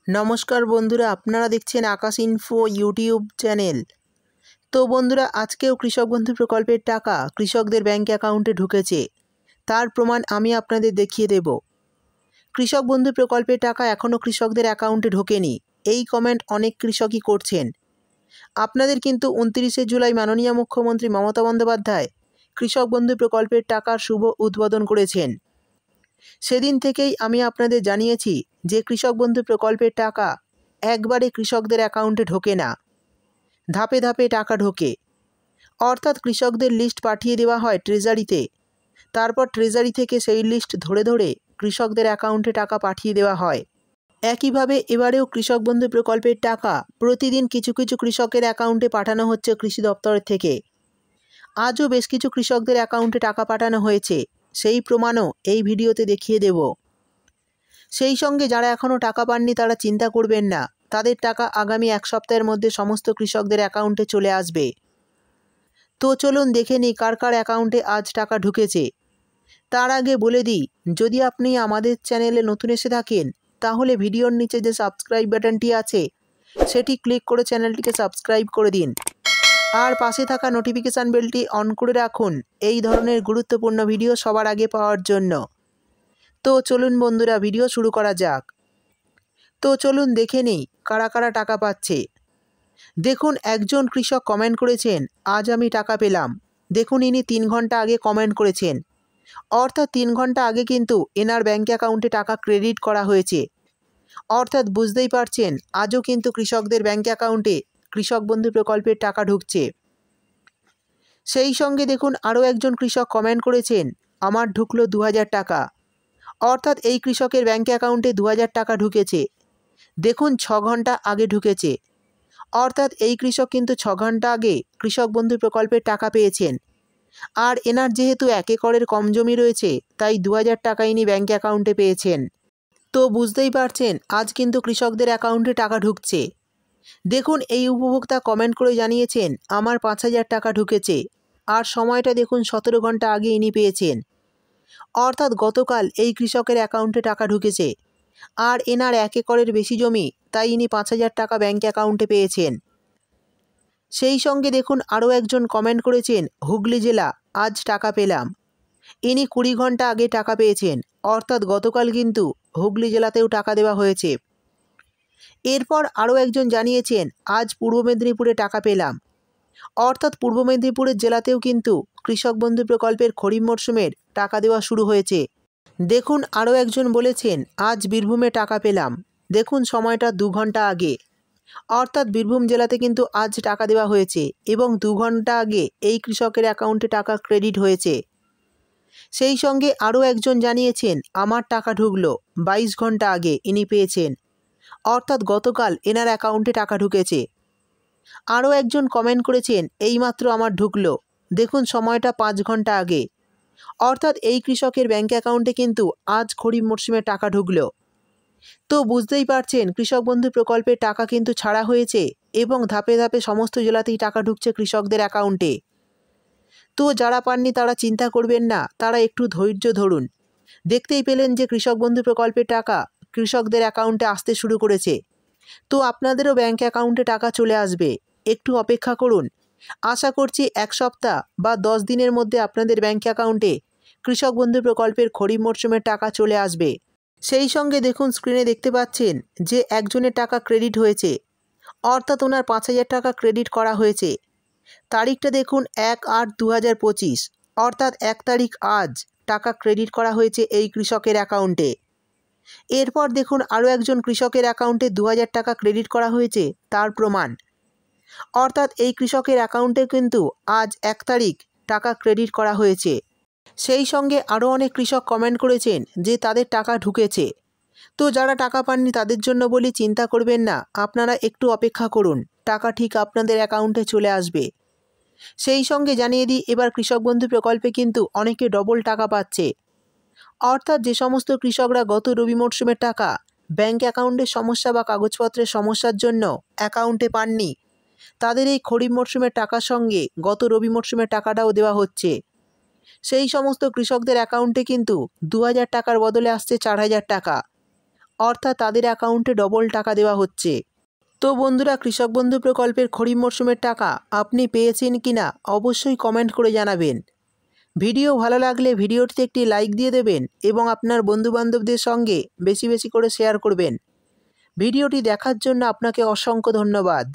নমস্কার বন্ধুরা, আপনারা দেখছেন আকাশ ইনফো ইউটিউব চ্যানেল। তো বন্ধুরা, আজকেও কৃষক বন্ধু প্রকল্পের টাকা কৃষকদের ব্যাংক অ্যাকাউন্টে ঢুকেছে। তার প্রমাণ আমি আপনাদের দেখিয়ে দেব। কৃষক বন্ধু প্রকল্পের টাকা এখনও কৃষকদের অ্যাকাউন্টে ঢোকেনি, এই কমেন্ট অনেক কৃষকই করছেন। আপনাদের কিন্তু 29শে জুলাই মাননীয় মুখ্যমন্ত্রী মমতা বন্দ্যোপাধ্যায় কৃষক বন্ধু প্রকল্পের টাকার শুভ উদ্বোধন করেছেন। সেদিন থেকেই আমি আপনাদের জানিয়েছি যে কৃষক বন্ধু প্রকল্পের টাকা একবারে কৃষকদের অ্যাকাউন্টে ঢোকে না, ধাপে ধাপে টাকা ঢোকে। অর্থাৎ কৃষকদের লিস্ট পাঠিয়ে দেওয়া হয় ট্রেজারিতে, তারপর ট্রেজারি থেকে সেই লিস্ট ধরে ধরে কৃষকদের অ্যাকাউন্টে টাকা পাঠিয়ে দেওয়া হয়। একইভাবে এবারেও কৃষক বন্ধু প্রকল্পের টাকা প্রতিদিন কিছু কিছু কৃষকের অ্যাকাউন্টে পাঠানো হচ্ছে কৃষি দপ্তরের থেকে। আজও বেশ কিছু কৃষকদের অ্যাকাউন্টে টাকা পাঠানো হয়েছে, সেই প্রমাণও এই ভিডিওতে দেখিয়ে দেব। সেই সঙ্গে যারা এখনও টাকা পাননি তারা চিন্তা করবেন না, তাদের টাকা আগামী এক সপ্তাহের মধ্যে সমস্ত কৃষকদের অ্যাকাউন্টে চলে আসবে। তো চলুন দেখে নিই কার কার অ্যাকাউন্টে আজ টাকা ঢুকেছে। তার আগে বলে দিই, যদি আপনি আমাদের চ্যানেলে নতুন এসে থাকেন তাহলে ভিডিওর নিচে যে সাবস্ক্রাইব বাটনটি আছে সেটি ক্লিক করে চ্যানেলটিকে সাবস্ক্রাইব করে দিন, আর পাশে থাকা নোটিফিকেশান বেলটি অন করে রাখুন এই ধরনের গুরুত্বপূর্ণ ভিডিও সবার আগে পাওয়ার জন্য। তো চলুন বন্ধুরা, ভিডিও শুরু করা যাক। তো চলুন দেখে নিই কারা কারা টাকা পাচ্ছে। দেখুন, একজন কৃষক কমেন্ট করেছেন, আজ আমি টাকা পেলাম। দেখুন, ইনি 3 ঘন্টা আগে কমেন্ট করেছেন, অর্থাৎ 3 ঘন্টা আগে কিন্তু এনার ব্যাঙ্ক অ্যাকাউন্টে টাকা ক্রেডিট করা হয়েছে। অর্থাৎ বুঝতেই পারছেন, আজও কিন্তু কৃষকদের ব্যাঙ্ক অ্যাকাউন্টে কৃষক বন্ধু প্রকল্পের টাকা ঢুকছে। সেই সঙ্গে দেখুন, আরও একজন কৃষক কমেন্ট করেছেন, আমার ঢুকলো 2000 টাকা। অর্থাৎ এই কৃষকের ব্যাঙ্ক অ্যাকাউন্টে 2000 টাকা ঢুকেছে। দেখুন, 6 ঘন্টা আগে ঢুকেছে। অর্থাৎ এই কৃষক কিন্তু 6 ঘন্টা আগে কৃষক বন্ধু প্রকল্পের টাকা পেয়েছেন। আর এনার যেহেতু 1 একরের কম জমি রয়েছে, তাই 2000 টাকা ইনি ব্যাঙ্ক অ্যাকাউন্টে পেয়েছেন। তো বুঝতেই পারছেন, আজ কিন্তু কৃষকদের অ্যাকাউন্টে টাকা ঢুকছে। দেখুন, এই উপভোক্তা কমেন্ট করে জানিয়েছেন, আমার 5000 টাকা ঢুকেছে। আর সময়টা দেখুন, 17 ঘন্টা আগে ইনি পেয়েছেন। অর্থাৎ গতকাল এই কৃষকের অ্যাকাউন্টে টাকা ঢুকেছে। আর এনার 1 একরের বেশি জমি, তাই ইনি 5000 টাকা ব্যাঙ্ক অ্যাকাউন্টে পেয়েছেন। সেই সঙ্গে দেখুন, আরও একজন কমেন্ট করেছেন, হুগলি জেলা, আজ টাকা পেলাম। ইনি 20 ঘন্টা আগে টাকা পেয়েছেন। অর্থাৎ গতকাল কিন্তু হুগলি জেলাতেও টাকা দেওয়া হয়েছে। এরপর আরও একজন জানিয়েছেন, আজ পূর্ব মেদিনীপুরে টাকা পেলাম। অর্থাৎ পূর্ব মেদিনীপুরের জেলাতেও কিন্তু কৃষক বন্ধু প্রকল্পের খরিফ মরশুমের টাকা দেওয়া শুরু হয়েছে। দেখুন, আরও একজন বলেছেন, আজ বীরভূমে টাকা পেলাম। দেখুন, সময়টা 2 ঘন্টা আগে। অর্থাৎ বীরভূম জেলাতে কিন্তু আজ টাকা দেওয়া হয়েছে এবং 2 ঘন্টা আগে এই কৃষকের অ্যাকাউন্টে টাকা ক্রেডিট হয়েছে। সেই সঙ্গে আরও একজন জানিয়েছেন, আমার টাকা ঢুকলো 22 ঘন্টা আগে ইনি পেয়েছেন। অর্থাৎ গতকাল এনার অ্যাকাউন্টে টাকা ঢুকেছে। আরও একজন কমেন্ট করেছেন, এইমাত্র আমার ঢুকলো। দেখুন, সময়টা 5 ঘন্টা আগে। অর্থাৎ এই কৃষকের ব্যাঙ্ক অ্যাকাউন্টে কিন্তু আজ খরিফ মরশুমে টাকা ঢুকলো। তো বুঝতেই পারছেন, কৃষক বন্ধু প্রকল্পের টাকা কিন্তু ছাড়া হয়েছে এবং ধাপে ধাপে সমস্ত জেলাতেই টাকা ঢুকছে কৃষকদের অ্যাকাউন্টে। তো যারা পাননি তারা চিন্তা করবেন না, তারা একটু ধৈর্য ধরুন। দেখতেই পেলেন যে কৃষক বন্ধু প্রকল্পের টাকা কৃষকদের অ্যাকাউন্টে আসতে শুরু করেছে। তো আপনাদেরও ব্যাঙ্ক অ্যাকাউন্টে টাকা চলে আসবে, একটু অপেক্ষা করুন। আশা করছি 1 সপ্তাহ বা 10 দিনের মধ্যে আপনাদের ব্যাঙ্ক অ্যাকাউন্টে কৃষক বন্ধু প্রকল্পের খরিফ মরশুমের টাকা চলে আসবে। সেই সঙ্গে দেখুন, স্ক্রিনে দেখতে পাচ্ছেন যে একজনের টাকা ক্রেডিট হয়েছে। অর্থাৎ ওনার 5000 টাকা ক্রেডিট করা হয়েছে। তারিখটা দেখুন, 1/8/2025। অর্থাৎ 1 তারিখ আজ টাকা ক্রেডিট করা হয়েছে এই কৃষকের অ্যাকাউন্টে। এরপর দেখুন, আরও একজন কৃষকের অ্যাকাউন্টে 2000 টাকা ক্রেডিট করা হয়েছে, তার প্রমাণ। অর্থাৎ এই কৃষকের অ্যাকাউন্টে কিন্তু আজ 1 তারিখ টাকা ক্রেডিট করা হয়েছে। সেই সঙ্গে আরও অনেক কৃষক কমেন্ট করেছেন যে তাদের টাকা ঢুকেছে। তো যারা টাকা পাননি তাদের জন্য বলি, চিন্তা করবেন না, আপনারা একটু অপেক্ষা করুন, টাকা ঠিক আপনাদের অ্যাকাউন্টে চলে আসবে। সেই সঙ্গে জানিয়ে দিই, এবার কৃষক বন্ধু প্রকল্পে কিন্তু অনেকে ডবল টাকা পাচ্ছে। অর্থাৎ যে সমস্ত কৃষকরা গত রবি মরশুমের টাকা ব্যাঙ্ক অ্যাকাউন্টের সমস্যা বা কাগজপত্রের সমস্যার জন্য অ্যাকাউন্টে পাননি, তাদের এই খরিফ মরশুমের টাকার সঙ্গে গত রবি মরশুমের টাকাটাও দেওয়া হচ্ছে। সেই সমস্ত কৃষকদের অ্যাকাউন্টে কিন্তু 2000 টাকার বদলে আসছে 4000 টাকা। অর্থাৎ তাদের অ্যাকাউন্টে ডবল টাকা দেওয়া হচ্ছে। তো বন্ধুরা, কৃষক বন্ধু প্রকল্পের খরিফ মরশুমের টাকা আপনি পেয়েছেন কিনা অবশ্যই কমেন্ট করে জানাবেন। ভিডিও ভালো লাগলে ভিডিওটিতে একটি লাইক দিয়ে দেবেন এবং আপনার বন্ধুবান্ধবদের সঙ্গে বেশি বেশি করে শেয়ার করবেন। ভিডিওটি দেখার জন্য আপনাকে অসংখ্য ধন্যবাদ।